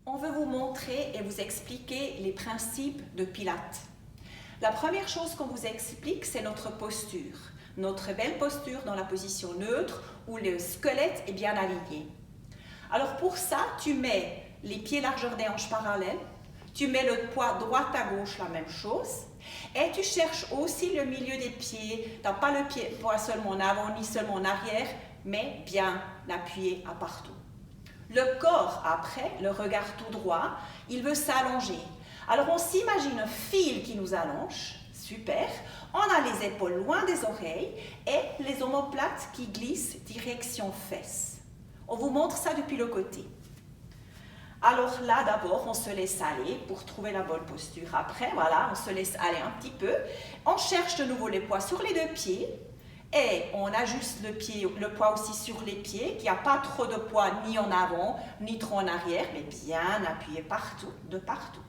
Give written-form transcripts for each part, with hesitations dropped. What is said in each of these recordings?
On veut vous montrer et vous expliquer les principes de Pilates. La première chose qu'on vous explique, c'est notre posture. Notre belle posture dans la position neutre où le squelette est bien aligné. Alors pour ça, tu mets les pieds largeur des hanches parallèles, tu mets le poids droite à gauche, la même chose, et tu cherches aussi le milieu des pieds, pas le poids seulement en avant ni seulement en arrière, mais bien appuyé à partout. Le corps, après, le regard tout droit, il veut s'allonger. Alors on s'imagine un fil qui nous allonge, super. On a les épaules loin des oreilles et les omoplates qui glissent direction fesses. On vous montre ça depuis le côté. Alors là, d'abord, on se laisse aller pour trouver la bonne posture. Après, voilà, on se laisse aller un petit peu. On cherche de nouveau les poids sur les deux pieds. Et on ajuste le poids aussi sur les pieds, qu'il n'y a pas trop de poids ni en avant, ni trop en arrière, mais bien appuyé partout, de partout.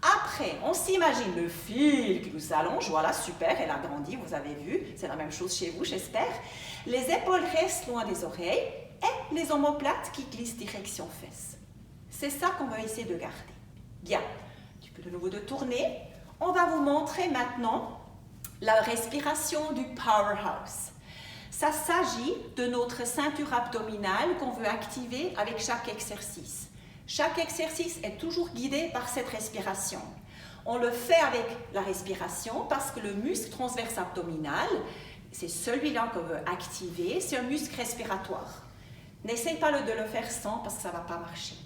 Après, on s'imagine le fil qui nous allonge, voilà, super, elle a grandi, vous avez vu, c'est la même chose chez vous, j'espère. Les épaules restent loin des oreilles et les omoplates qui glissent direction fesses. C'est ça qu'on va essayer de garder. Bien, tu peux de nouveau te tourner. On va vous montrer maintenant la respiration du powerhouse. Ça s'agit de notre ceinture abdominale qu'on veut activer avec chaque exercice. Chaque exercice est toujours guidé par cette respiration. On le fait avec la respiration parce que le muscle transverse abdominal, c'est celui-là qu'on veut activer, c'est un muscle respiratoire. N'essaye pas de le faire sans parce que ça ne va pas marcher.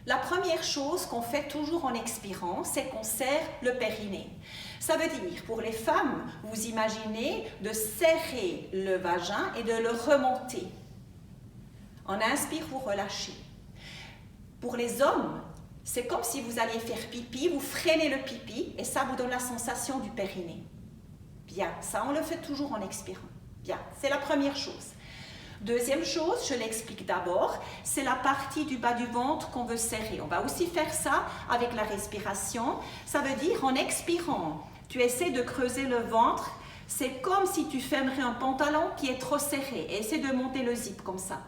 La première chose qu'on fait toujours en expirant, c'est qu'on serre le périnée. Ça veut dire, pour les femmes, vous imaginez de serrer le vagin et de le remonter. En inspire, vous relâchez. Pour les hommes, c'est comme si vous alliez faire pipi, vous freinez le pipi et ça vous donne la sensation du périnée. Bien, ça on le fait toujours en expirant. Bien, c'est la première chose. Deuxième chose, je l'explique d'abord, c'est la partie du bas du ventre qu'on veut serrer. On va aussi faire ça avec la respiration. Ça veut dire en expirant, tu essaies de creuser le ventre. C'est comme si tu fermerais un pantalon qui est trop serré. Et essaie de monter le zip comme ça.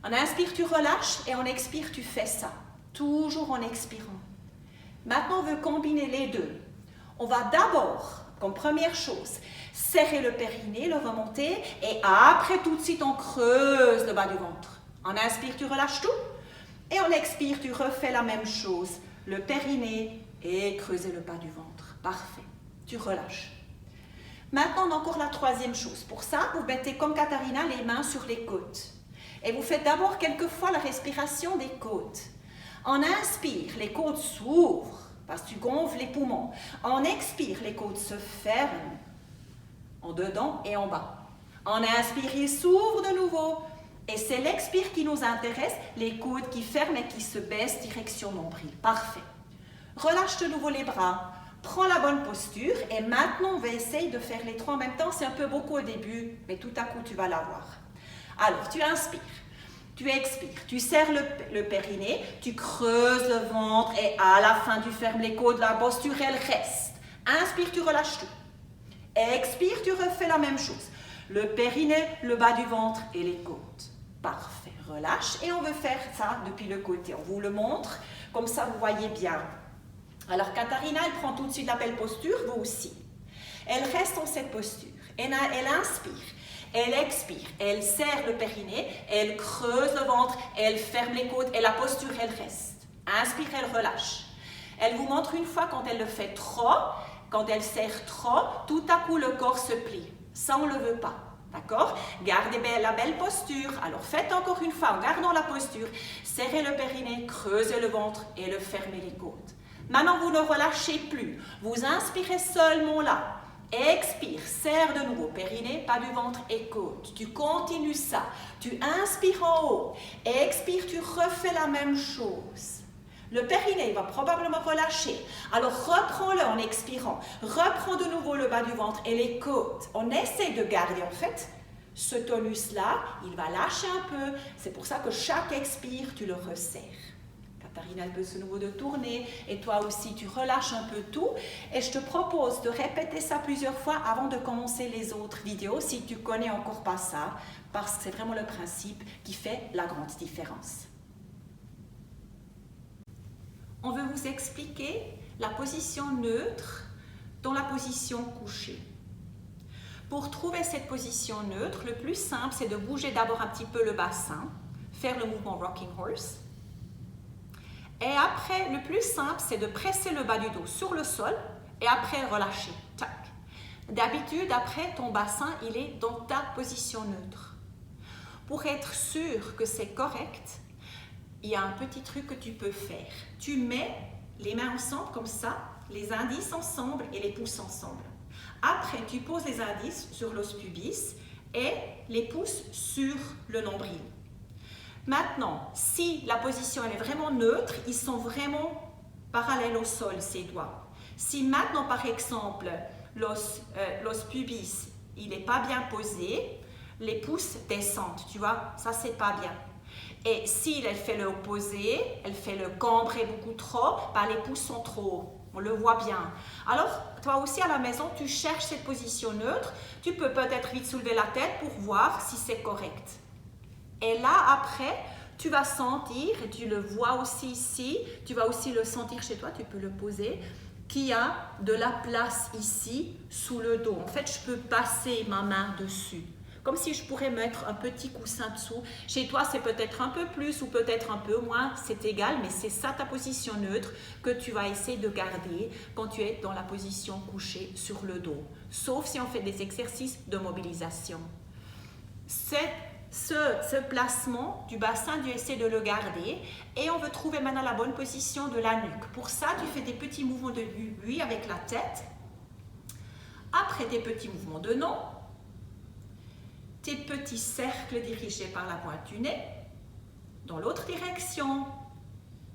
En inspire, tu relâches et en expire, tu fais ça. Toujours en expirant. Maintenant, on veut combiner les deux. On va d'abord, comme première chose, serrer le périnée, le remonter et après tout de suite on creuse le bas du ventre. En inspire, tu relâches tout et en expire, tu refais la même chose. Le périnée et creuser le bas du ventre. Parfait. Tu relâches. Maintenant, encore la troisième chose. Pour ça, vous mettez comme Katharina les mains sur les côtes. Et vous faites d'abord quelquefois la respiration des côtes. En inspire, les côtes s'ouvrent parce que tu gonfles les poumons. En expire, les côtes se ferment. En dedans et en bas. En inspire, il s'ouvre de nouveau. Et c'est l'expire qui nous intéresse, les coudes qui ferment et qui se baissent direction nombril. Parfait. Relâche de nouveau les bras. Prends la bonne posture. Et maintenant, on va essayer de faire les trois en même temps. C'est un peu beaucoup au début, mais tout à coup, tu vas l'avoir. Alors, tu inspires. Tu expires. Tu serres le périnée. Tu creuses le ventre. Et à la fin, tu fermes les côtes. La posture, elle reste. Inspire, tu relâches tout. Expire, tu refais la même chose. Le périnée, le bas du ventre et les côtes. Parfait. Relâche et on veut faire ça depuis le côté. On vous le montre, comme ça vous voyez bien. Alors Katharina, elle prend tout de suite la belle posture, vous aussi. Elle reste dans cette posture. Elle inspire, elle expire, elle serre le périnée, elle creuse le ventre, elle ferme les côtes et la posture, elle reste. Inspire, elle relâche. Elle vous montre une fois quand elle le fait trop. Quand elle serre trop, tout à coup le corps se plie. Ça, on ne le veut pas. D'accord? Gardez la belle posture. Alors faites encore une fois en gardant la posture. Serrez le périnée, creusez le ventre et le fermez les côtes. Maintenant, vous ne relâchez plus. Vous inspirez seulement là. Expire, serre de nouveau périnée, pas du ventre et côte. Tu continues ça. Tu inspires en haut. Expire, tu refais la même chose. Le périnée va probablement relâcher. Alors reprends-le en expirant. Reprends de nouveau le bas du ventre et les côtes. On essaie de garder en fait ce tonus-là. Il va lâcher un peu. C'est pour ça que chaque expire, tu le resserres. Katharina, elle peut de nouveau de tourner. Et toi aussi, tu relâches un peu tout. Et je te propose de répéter ça plusieurs fois avant de commencer les autres vidéos si tu ne connais encore pas ça. Parce que c'est vraiment le principe qui fait la grande différence. vous expliquer la position neutre dans la position couchée. Pour trouver cette position neutre, le plus simple, c'est de bouger d'abord un petit peu le bassin, faire le mouvement Rocking Horse. Et après, le plus simple, c'est de presser le bas du dos sur le sol et après relâcher. Tac. D'habitude, après, ton bassin, il est dans ta position neutre. Pour être sûr que c'est correct, il y a un petit truc que tu peux faire. Tu mets les mains ensemble comme ça, les indices ensemble et les pouces ensemble. Après, tu poses les indices sur l'os pubis et les pouces sur le nombril. Maintenant, si la position elle est vraiment neutre, ils sont vraiment parallèles au sol, ces doigts. Si maintenant, par exemple, l'os pubis, il n'est pas bien posé, les pouces descendent, tu vois, ça c'est pas bien. Et si elle fait le opposé, elle fait le cambré beaucoup trop, bah, les pouces sont trop hauts, on le voit bien. Alors, toi aussi à la maison, tu cherches cette position neutre, tu peux peut-être vite soulever la tête pour voir si c'est correct. Et là, après, tu vas sentir, et tu le vois aussi ici, tu vas aussi le sentir chez toi, tu peux le poser, qu'il y a de la place ici, sous le dos. En fait, je peux passer ma main dessus. Comme si je pourrais mettre un petit coussin dessous. Chez toi, c'est peut-être un peu plus ou peut-être un peu moins, c'est égal, mais c'est ça ta position neutre que tu vas essayer de garder quand tu es dans la position couchée sur le dos. Sauf si on fait des exercices de mobilisation. Ce placement du bassin, tu essaies de le garder et on veut trouver maintenant la bonne position de la nuque. Pour ça, tu fais des petits mouvements de oui avec la tête. Après des petits mouvements de non, tes petits cercles dirigés par la pointe du nez dans l'autre direction.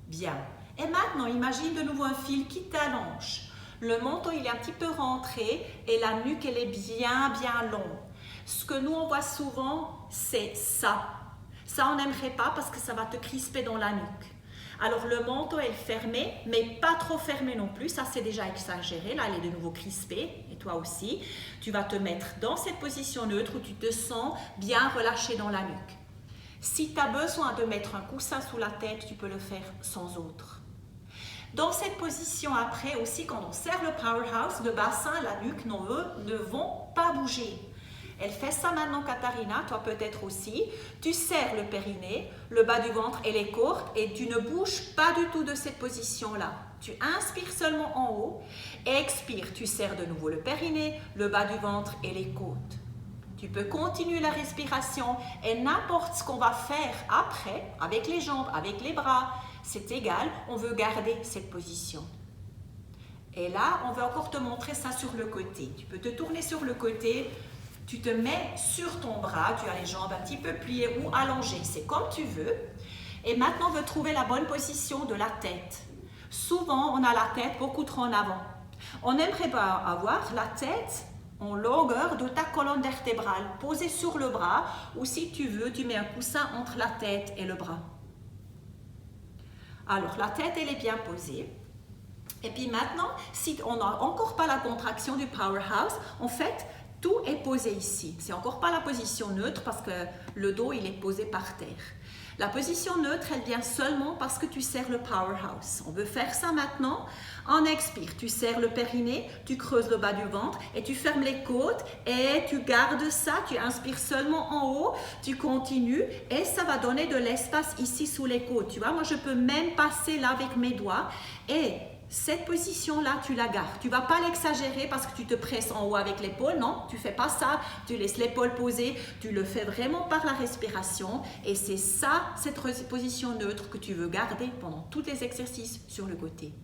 Bien. Et maintenant, imagine de nouveau un fil qui t'allonge. Le menton, il est un petit peu rentré et la nuque, elle est bien, bien longue. Ce que nous, on voit souvent, c'est ça. Ça, on n'aimerait pas parce que ça va te crisper dans la nuque. Alors, le menton est fermé, mais pas trop fermé non plus. Ça, c'est déjà exagéré. Là, elle est de nouveau crispée. Et toi aussi. Tu vas te mettre dans cette position neutre où tu te sens bien relâché dans la nuque. Si tu as besoin de mettre un coussin sous la tête, tu peux le faire sans autre. Dans cette position après aussi, quand on serre le powerhouse, le bassin, la nuque, ne vont pas bouger. Elle fait ça maintenant, Katharina, toi peut-être aussi. Tu serres le périnée, le bas du ventre et les côtes et tu ne bouges pas du tout de cette position-là. Tu inspires seulement en haut et expires. Tu serres de nouveau le périnée, le bas du ventre et les côtes. Tu peux continuer la respiration et n'importe ce qu'on va faire après, avec les jambes, avec les bras, c'est égal, on veut garder cette position. Et là, on veut encore te montrer ça sur le côté. Tu peux te tourner sur le côté. Tu te mets sur ton bras, tu as les jambes un petit peu pliées ou allongées, c'est comme tu veux. Et maintenant, on veut trouver la bonne position de la tête. Souvent, on a la tête beaucoup trop en avant. On aimerait pas avoir la tête en longueur de ta colonne vertébrale, posée sur le bras, ou si tu veux, tu mets un coussin entre la tête et le bras. Alors, la tête, elle est bien posée. Et puis maintenant, si on n'a encore pas la contraction du powerhouse, en fait, tout est posé ici. C'est encore pas la position neutre parce que le dos, il est posé par terre. La position neutre, elle vient seulement parce que tu serres le powerhouse. On veut faire ça maintenant. On expire. Tu serres le périnée, tu creuses le bas du ventre et tu fermes les côtes et tu gardes ça. Tu inspires seulement en haut, tu continues et ça va donner de l'espace ici sous les côtes. Tu vois, moi, je peux même passer là avec mes doigts et cette position-là, tu la gardes. Tu ne vas pas l'exagérer parce que tu te presses en haut avec l'épaule. Non, tu ne fais pas ça. Tu laisses l'épaule posée. Tu le fais vraiment par la respiration. Et c'est ça, cette position neutre que tu veux garder pendant tous les exercices sur le côté.